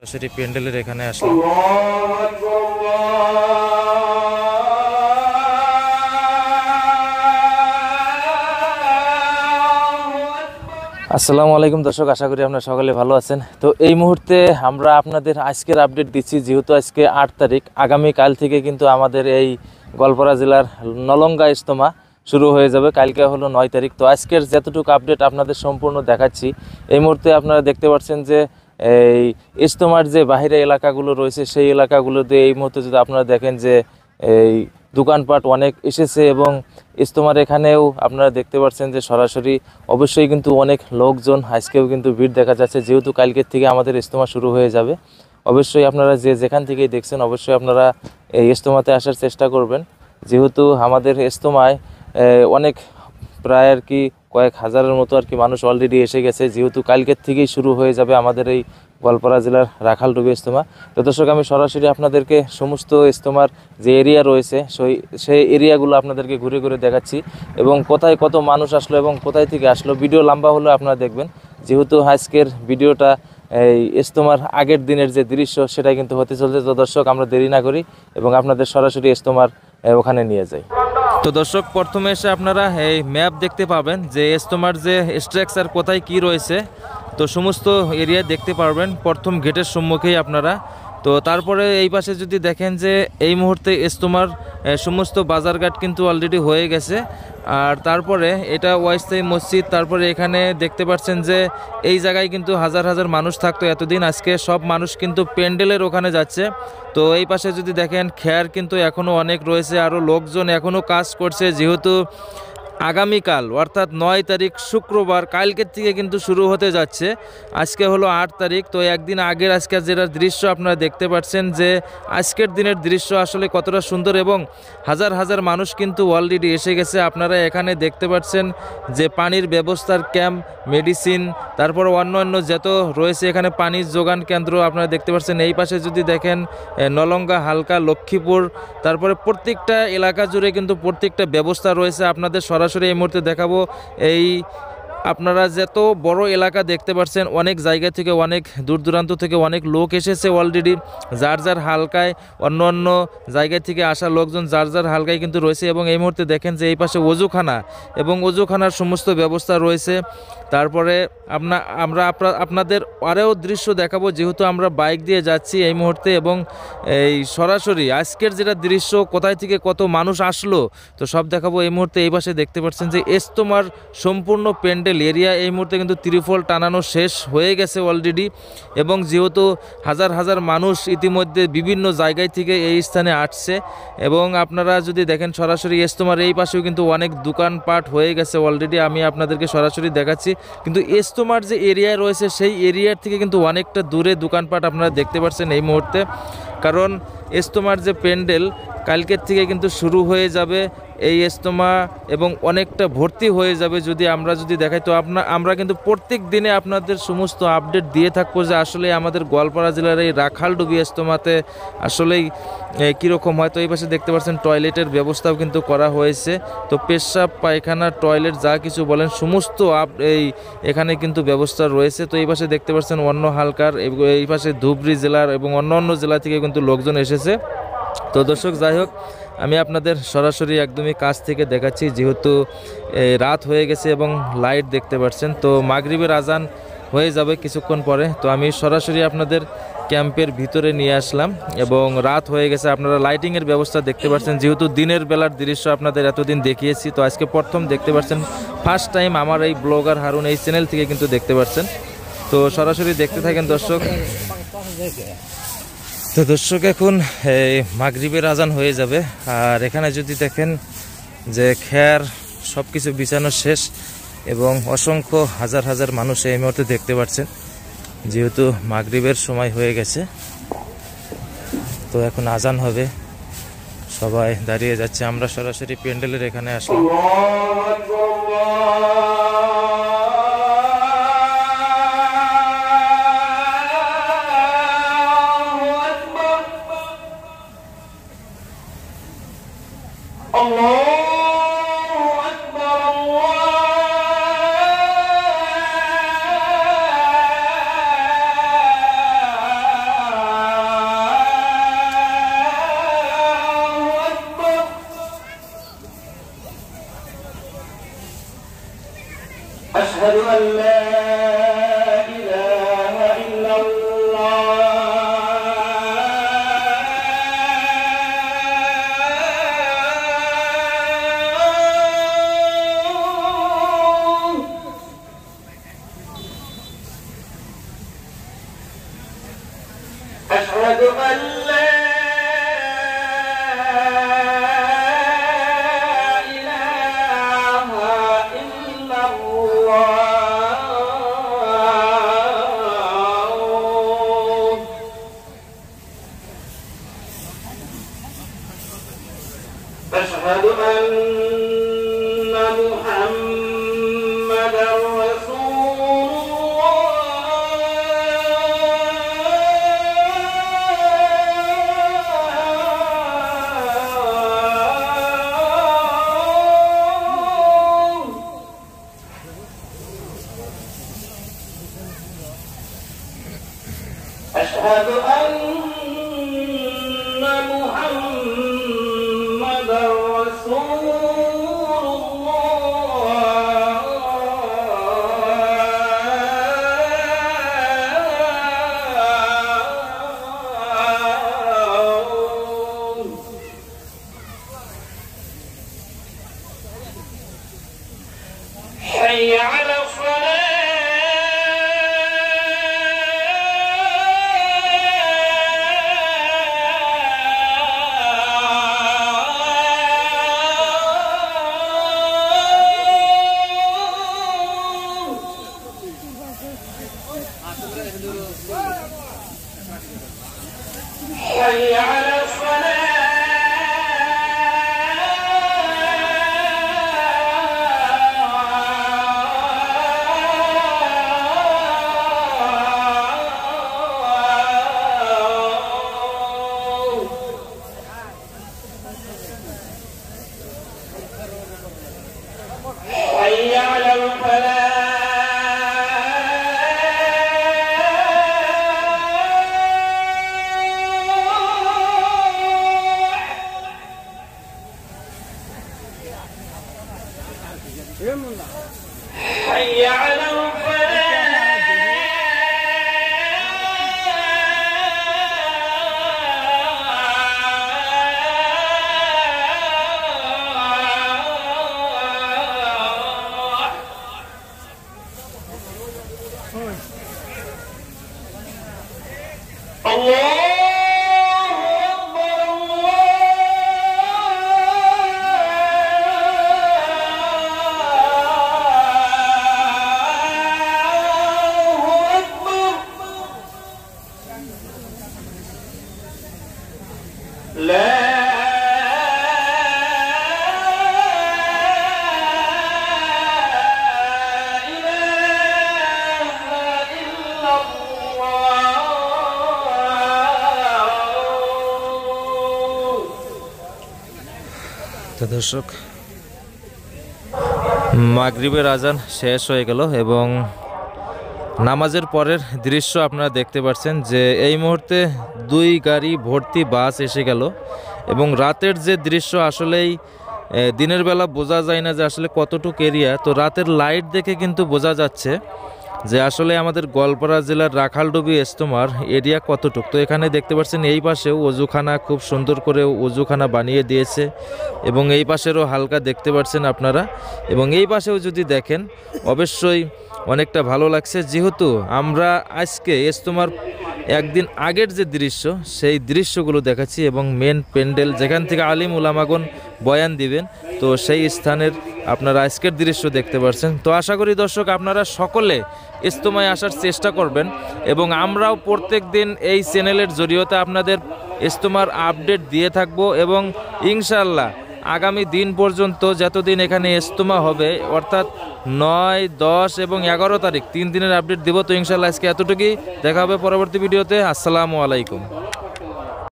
সরাসরি প্যান্ডেলের এখানে আসলাম। আসসালামু আলাইকুম দর্শক, আশা করি আপনারা সকলে ভালো আছেন। তো এই মুহূর্তে আমরা আপনাদের আজকের আপডেট দিচ্ছি, যেহেতু আজকে 8 তারিখ, আগামীকাল থেকে কিন্তু আমাদের এই গোয়ালপাড়া জেলার নলঙ্গা ইজতেমা শুরু হয়ে যাবে। কালকে হলো 9 তারিখ। তো আজকের যতটুকু আপডেট আপনাদের সম্পূর্ণ দেখাচ্ছি। এই মুহূর্তে আপনারা দেখতে পাচ্ছেন যে এই ইজতেমার যে বাইরে এলাকাগুলো রয়েছে, সেই এলাকাগুলোতে এই মুহূর্তে যদি আপনারা দেখেন যে এই দোকানপাট অনেক এসেছে এবং ইজতেমার এখানেও আপনারা দেখতে পাচ্ছেন যে সরাসরি অবশ্যই কিন্তু অনেক লোকজন, আজকেও কিন্তু ভিড় দেখা যাচ্ছে, যেহেতু কালকের থেকে আমাদের ইজতেমা শুরু হয়ে যাবে। অবশ্যই আপনারা যেখান থেকেই দেখছেন, অবশ্যই আপনারা এই ইজতেমাতে আসার চেষ্টা করবেন, যেহেতু আমাদের ইজতেমায় অনেক প্রায় আর কি কয়েক হাজারের মতো আর কি মানুষ অলরেডি এসে গেছে, যেহেতু কালকের থেকেই শুরু হয়ে যাবে আমাদের এই গোয়ালপাড়া জেলার রাখালডুবি ইজতেমা। তো দর্শক, আমি সরাসরি আপনাদেরকে সমস্ত ইজতেমার যে এরিয়া রয়েছে সেই এরিয়াগুলো আপনাদেরকে ঘুরে ঘুরে দেখাচ্ছি এবং কোথায় কত মানুষ আসলো এবং কোথায় থেকে আসলো। ভিডিও লম্বা হলে আপনারা দেখবেন, যেহেতু আজকের ভিডিওটা এই ইজতেমার আগের দিনের যে দৃশ্য সেটা কিন্তু হতে চলছে। তো দর্শক, আমরা দেরি না করি এবং আপনাদের সরাসরি ইজতেমার ওখানে নিয়ে যাই। তো দর্শক, প্রথমে এসে আপনারা এই ম্যাপ দেখতে পাবেন যে ইজতেমার যে স্ট্রাকচার কোথায় কি রয়েছে, তো সমস্ত এরিয়া দেখতে পারবেন প্রথম গেটের সম্মুখেই আপনারা। তো তারপরে এই পাশে যদি দেখেন যে এই মুহূর্তে ইজতেমার সমস্ত বাজারঘাট কিন্তু অলরেডি হয়ে গেছে। আর তারপরে এটা ওয়াইস্তাই মসজিদ। তারপরে এখানে দেখতে পাচ্ছেন যে এই জায়গায় কিন্তু হাজার হাজার মানুষ থাকতো এতদিন, আজকে সব মানুষ কিন্তু প্যান্ডেলের ওখানে যাচ্ছে। তো এই পাশে যদি দেখেন খেয়ার কিন্তু এখনও অনেক রয়েছে, আরও লোকজন এখনও কাজ করছে, যেহেতু আগামীকাল অর্থাৎ 9 তারিখ শুক্রবার, কালকের থেকে কিন্তু শুরু হতে যাচ্ছে। আজকে হলো 8 তারিখ। তো একদিন আগের আজকের যেটা দৃশ্য আপনারা দেখতে পাচ্ছেন যে আজকের দিনের দৃশ্য আসলে কতটা সুন্দর এবং হাজার হাজার মানুষ কিন্তু অলরেডি এসে গেছে। আপনারা এখানে দেখতে পাচ্ছেন যে পানির ব্যবস্থার ক্যাম্প, মেডিসিন, তারপর অন্য যত রয়েছে এখানে পানির যোগান কেন্দ্র আপনারা দেখতে পাচ্ছেন। এই পাশে যদি দেখেন নলঙ্গা, হালকা, লক্ষ্মীপুর, তারপরে প্রত্যেকটা এলাকা জুড়ে কিন্তু প্রত্যেকটা ব্যবস্থা রয়েছে। আপনাদের সরাসরি এই মুহূর্তে দেখাবো। এই আপনারা যত বড় এলাকা দেখতে পাচ্ছেন, অনেক জায়গা থেকে, অনেক দূর দূরান্ত থেকে অনেক লোক এসেছে অলরেডি, যার যার হালকায়, অন্য জায়গা থেকে আসা লোকজন যার যার হালকায় কিন্তু রয়েছে। এবং এই মুহূর্তে দেখেন যে এই পাশে ওজুখানা এবং ওজুখানার সমস্ত ব্যবস্থা রয়েছে। তারপরে আমরা আপনাদের আরও দৃশ্য দেখাবো, যেহেতু আমরা বাইক দিয়ে যাচ্ছি এই মুহূর্তে এবং এই সরাসরি আজকের যেটা দৃশ্য কোথায় থেকে কত মানুষ আসলো তো সব দেখাবো এই মুহূর্তে। এই পাশে দেখতে পাচ্ছেন যে ইজতেমার সম্পূর্ণ প্যান্ডেল এরিয়া এই মুহূর্তে কিন্তু ত্রিফল টানানো শেষ হয়ে গেছে অলরেডি। এবং যেহেতু হাজার হাজার মানুষ ইতিমধ্যে বিভিন্ন জায়গায় থেকে এই স্থানে আসছে এবং আপনারা যদি দেখেন সরাসরি ইজতেমার এই পাশেও কিন্তু অনেক দোকানপাট হয়ে গেছে অলরেডি। আমি আপনাদেরকে সরাসরি দেখাচ্ছি, কিন্তু ইজতেমার যে এরিয়া রয়েছে সেই এরিয়ার থেকে কিন্তু অনেকটা দূরে দোকানপাট আপনারা দেখতে পাচ্ছেন এই মুহূর্তে, কারণ ইজতেমার যে প্যান্ডেল কালকের থেকে কিন্তু শুরু হয়ে যাবে এই ইজতেমা এবং অনেকটা ভর্তি হয়ে যাবে। আমরা যদি দেখাই তো আমরা কিন্তু প্রত্যেক দিনে আপনাদের সমস্ত আপডেট দিয়ে থাকবো যে আসলে আমাদের গোয়ালপাড়া জেলার এই রাখালডুবি ইজতেমাতে আসলেই কীরকম হয়। তো এই পাশে দেখতে পাচ্ছেন টয়লেটের ব্যবস্থাও কিন্তু করা হয়েছে। তো পেশাব, পায়খানা, টয়লেট যা কিছু বলেন সমস্ত এখানে কিন্তু ব্যবস্থা রয়েছে। তো এই পাশে দেখতে পাচ্ছেন অন্য হালকার, এই পাশে ধুবড়ী জেলার এবং অন্য জেলা থেকে কিন্তু লোকজন এসেছে। তো দর্শক, যাই হোক, আমি আপনাদের সরাসরি একদমই কাছ থেকে দেখাচ্ছি, যেহেতু রাত হয়ে গেছে এবং লাইট দেখতে পাচ্ছেন। তো মাগরিবের আজান হয়ে যাবে কিছুক্ষণ পরে। তো আমি সরাসরি আপনাদের ক্যাম্পের ভিতরে নিয়ে আসলাম এবং রাত হয়ে গেছে। আপনারা লাইটিংয়ের ব্যবস্থা দেখতে পাচ্ছেন, যেহেতু দিনের বেলার দৃশ্য আপনাদের এতদিন দেখিয়েছি, তো আজকে প্রথম দেখতে পাচ্ছেন, ফার্স্ট টাইম আমার এই ব্লগার হারুন এই চ্যানেল থেকে কিন্তু দেখতে পাচ্ছেন। তো সরাসরি দেখতে থাকেন দর্শক। তো দর্শক, এখন মাগরিবের আজান হয়ে যাবে আর এখানে যদি দেখেন যে খেয়ার সব কিছু বিছানো শেষ এবং অসংখ্য হাজার হাজার মানুষ এই মুহূর্তে দেখতে পাচ্ছেন, যেহেতু মাগরিবের সময় হয়ে গেছে। তো এখন আজান হবে, সবাই দাঁড়িয়ে যাচ্ছে। আমরা সরাসরি প্যান্ডেলের এখানে আসলাম। أشهد أن لا إله إلا الله أشهد أن محمدا رسول أشهد أن محمدا رسول الله حي على حي على حي على الفلاح حي على الفلاح لا إله إلا الله তো দর্শক মাগরিবের আজান শেষ হয়ে গেল এবং নামাজের পরের দৃশ্য আপনারা দেখতে পাচ্ছেন যে এই মুহূর্তে 2 গাড়ি ভর্তি বাস এসে গেল এবং রাতের যে দৃশ্য আসলেই দিনের বেলা বোঝা যায় না যে আসলে কতটুকু এরিয়া, তো রাতের লাইট দেখে কিন্তু বোঝা যাচ্ছে যে আসলে আমাদের গোয়ালপাড়া জেলার রাখালডুবি ইজতেমার এরিয়া কতটুক। তো এখানে দেখতে পাচ্ছেন এই পাশেও ওজুখানা খুব সুন্দর করে ওজুখানা বানিয়ে দিয়েছে এবং এই পাশেরও হালকা দেখতে পাচ্ছেন আপনারা, এবং এই পাশেও যদি দেখেন অবশ্যই অনেকটা ভালো লাগছে, যেহেতু আমরা আজকে ইজতেমার একদিন আগের যে দৃশ্য সেই দৃশ্যগুলো দেখাচ্ছি এবং মেন প্যান্ডেল যেখান থেকে আলিম উলামাগণ বয়ান দিবেন, তো সেই স্থানের আপনারা আজকের দৃশ্য দেখতে পাচ্ছেন। তো আশা করি দর্শক আপনারা সকলে ইজতেমায় আসার চেষ্টা করবেন এবং আমরাও প্রত্যেক দিন এই চ্যানেলের জরিয়তে আপনাদের ইজতেমার আপডেট দিয়ে থাকব এবং ইনশাআল্লাহ আগামী দিন পর্যন্ত যতদিন এখানে ইজতেমা হবে অর্থাৎ 9, 10 এবং 11 তারিখ 3 দিনের আপডেট দিব। তো ইনশাআল্লাহ আজকে এতটুকুই, দেখা হবে পরবর্তী ভিডিওতে। আসসালামু আলাইকুম।